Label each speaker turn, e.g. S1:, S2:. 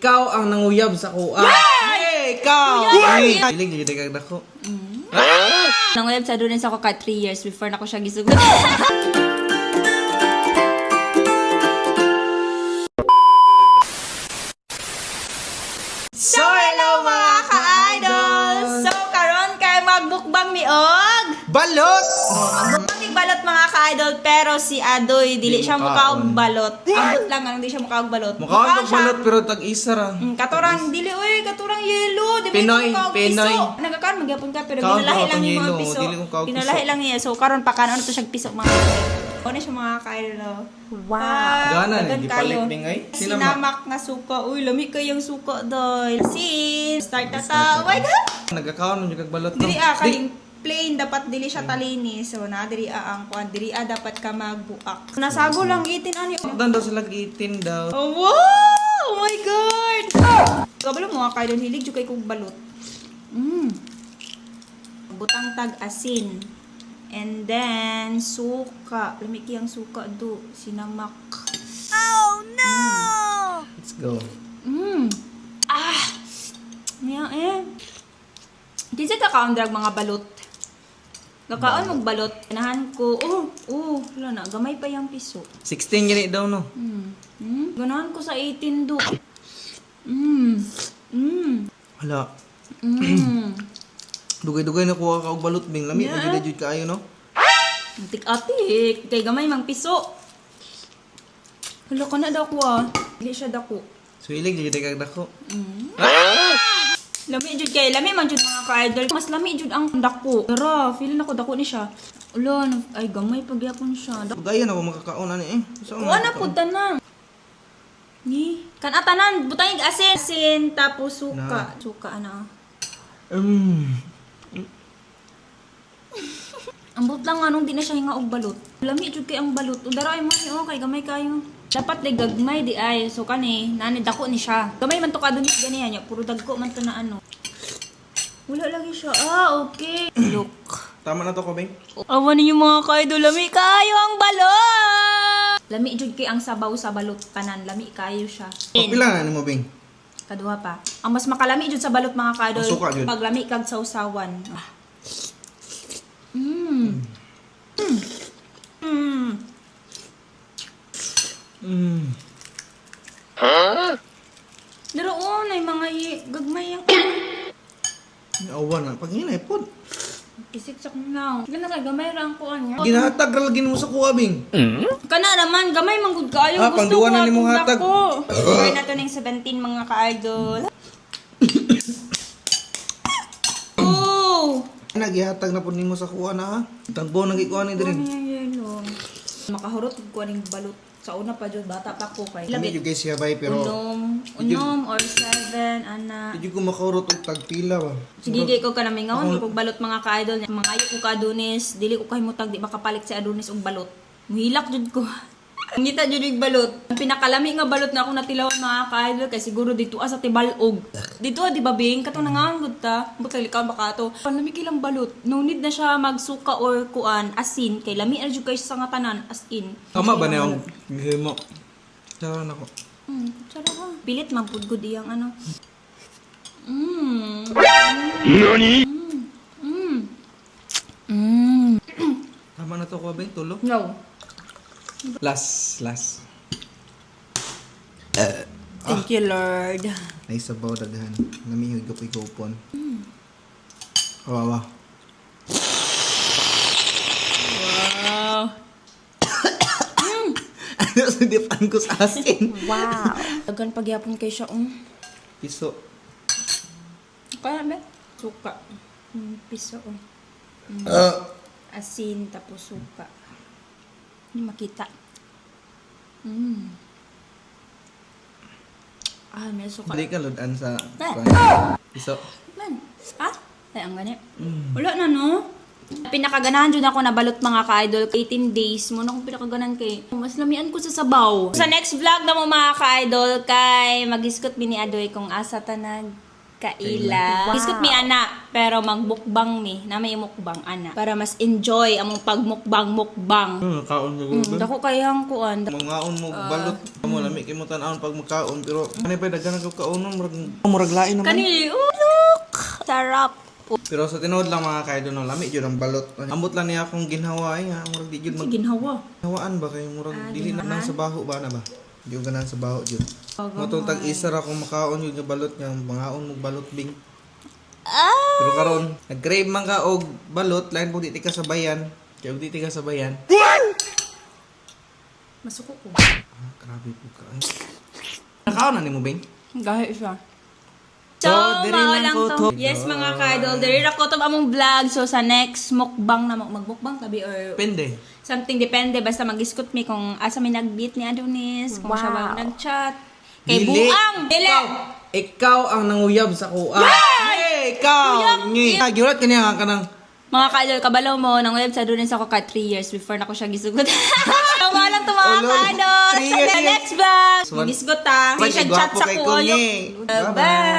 S1: Ikaw ang nanguyab sa kuha. Hey, ikaw! Hilig, hindi ka dako.
S2: Nanguyab sa doon sa ako ka 3 years before na ko siya gisugot. So, hello mga ka-idol! So, karon kay magbukbang mi og
S1: Balot!
S2: magbukbang mi balot mga ka-idol, pero si Adoy dili siya mukha og balot. Ambot lang anong di siya mukha og balot.
S1: Mukha ang
S2: siya-
S1: balot pero tag-isa ra.
S2: Katurang dili katurang yellow, di ba
S1: Pinoy,
S2: yung mukha og
S1: Pinoy.
S2: piso? Nagakaon magyapon ka pero
S1: Kaon
S2: ginalahi
S1: pa
S2: lang
S1: akong
S2: yung mga
S1: yellow,
S2: piso.
S1: dili ko kaog piso.
S2: Ginalahi lang niya. So karon pa kanon to siya piso mga ka-idol. Ano siya mga ka-idol? Wow.
S1: Gana,
S2: dagan
S1: di
S2: kayo.
S1: palit bingay.
S2: Sinamak na suka. Uy, lami kayong suka doy. Sin, start na ta. Oh my God!
S1: Nagkakaon mo yung balot.
S2: Diri kaling plain dapat dili siya talinis. So na diri ang kuan diri dapat ka magbuak. Nasago lang itin ani.
S1: Dan daw sila gitin daw.
S2: Oh, wow! Oh my God! Kabalo mo kay don hilig jud kay kog balot. Butang tag asin. And then suka. Lami kiyang suka do. Sinamak. Oh no!
S1: Let's go.
S2: Niya Kinsa ka kaon drag mga balot? Kakaon mong balot. Ganahan ko. Wala na. Gamay pa yung piso.
S1: 16 gani daw no.
S2: Ganahan ko sa 18 do.
S1: Hala. Dugay-dugay na kuha ka og balot bing lami
S2: Yeah.
S1: pag jud kaayo no.
S2: Tik-atik. Kay gamay mang piso. Hala ko na dako Dili siya dako.
S1: So hilig jud kay dako.
S2: Lami jud kay lami man jud mga ka-idol. Mas lami jud ang dako. Tara, feel na ko dako ni siya. Ulo, ay gamay pagyapon siya.
S1: Gayon ako makakaon ani So,
S2: Kuha na po tanang. Ni, kan atanan butang asin, asin tapos suka.
S1: Na.
S2: Suka ana. Ambot lang anong di na siya hinga og balot. Lami jud kay ang balot. Udaray mo ni kay gamay kayo. Dapat di gagmay di ay. So kani nani dako ni siya. Gamay man to kadunis ganiya nya puro dagko man to na ano. Wala lagi siya. Okay. Look.
S1: Tama na to ko bing.
S2: Awan ninyo mga ka-idol, lami kayo ang balot! Lami jud kay ang sabaw sa balot kanan, lami kayo siya.
S1: Pila na nimo bing?
S2: Kaduha pa. Ang mas makalami jud sa balot mga ka-idol,
S1: Ang suka jud.
S2: pag lami kag sausawan. Pero nay mga gagmay ang
S1: Awan na pag hinay pod.
S2: isik sa kunaw. Gana kay gamay ra ang kuan niya.
S1: Ginahatag ra lagi mo sa kuha bing.
S2: Kana naman gamay man gud kaayo
S1: Ah, pangduwa na nimong hatag.
S2: Try na to ning 17 mga ka-idol. Oh!
S1: Nagihatag na pod nimo sa kuha na ha. Tagbo nang ikuha ni diri.
S2: Ano yung yelo? Makahurot ko ning balot. Sa una pa jud bata pa ko kay.
S1: Kami yung guys sabay pero
S2: Unom or 7 ana.
S1: hindi ko makaurot og tagpila ba.
S2: Sige di ko kanami ngawon kog balot mga ka-idol. Mangayo ko ka Adonis, dili ko kahimutag di makapalit si Adonis og balot. Muhilak jud ko. Ang gita jud og balot. Ang pinakalami nga balot na akong natilawan mga ka-idol kay siguro dito sa tibalog. Dito di ba bing katong nangaon gud ta. Butal ka ba ka to? Panlami kilang balot. No need na siya magsuka or kuan asin kay lami ra jud kay sa nga tanan as in.
S1: Tama ba na yung himo? Tara na ko.
S2: Sarap ha. Pilit man pud gud iyang ano.
S1: Tama na to ko bing tulo.
S2: No.
S1: Last.
S2: Thank you Lord.
S1: Ay sabaw daghan. Namihig ko igopon. Kawawa.
S2: Wow.
S1: Ano sa dipan ko sa asin?
S2: Wow. Dagan pagyapon kay siya
S1: Piso.
S2: Kaya ba? Suka. Piso Asin tapos suka. Hindi makita. May suka.
S1: Hindi ka ludan sa piso.
S2: Man. Ay, ang gani. Wala na, no? Pinakaganahan dyan ako na balot mga ka-idol. 18 days mo na akong pinakaganahan kay. Mas lamian ko sa sabaw. Sa next vlog na mo mga ka-idol kay mag-iskot bini Adoy kung asa ta Kaila. Biskot mi ana, pero magbukbang mi, na may mukbang ana. Para mas enjoy among pagmukbang-mukbang.
S1: Kaon siguro.
S2: Dako kayang kuan.
S1: Mangaon mo balot. Mo lami kay mo tan-awon pag magkaon pero ani pa daghan ang kaonon murag lain naman.
S2: Kanili, look! Sarap.
S1: Pero sa tinuod lang mga kaidol no lami jud ang balot. Ambot lang niya akong ginhawa ay nga murag di jud
S2: Ginhawa.
S1: maghawaan ba kay murag dili na nang sa baho ba na ba. Di ko ganan sa baho jud. Matong tag-isa ra kung makaon yun nga balot nga mangaon mo balot bing. Pero karon nag-crave man ka og balot lain po di ka sa bayan. Kaya og di ka sa bayan.
S2: Masuko ko.
S1: Grabe po ka. Nakaon na nimo bing?
S2: Gahi siya. So,
S1: So, diri
S2: mao
S1: lang
S2: lang
S1: ko
S2: to.
S1: to.
S2: Yes, mga ka-idol. Diri ra ko to among vlog. So, sa next mukbang na magbukbang tabi or
S1: Depende.
S2: something depende. Basta mag-iskot mi kung asa may nag-beat ni Adonis. Kung siya ba nag-chat. Kay
S1: Dili.
S2: Buang! Dili!
S1: Ikaw ang nanguyab sa kuha. Hey, ikaw!
S2: Uyab!
S1: Ngi. Giurat ka niya ka ng
S2: Mga ka-idol, kabalaw mo, nang web sa Adonis ako ka 3 years before na ko siya gisugot. Tama lang to mga
S1: Oh, Lord.
S2: ka-idol.
S1: 3
S2: Sa
S1: years.
S2: next vlog.
S1: Swan-
S2: Mag-isgot ta. Hindi siya chat
S1: Gwapo
S2: sa
S1: kay
S2: kuyo.
S1: Kungi.
S2: Bye-bye!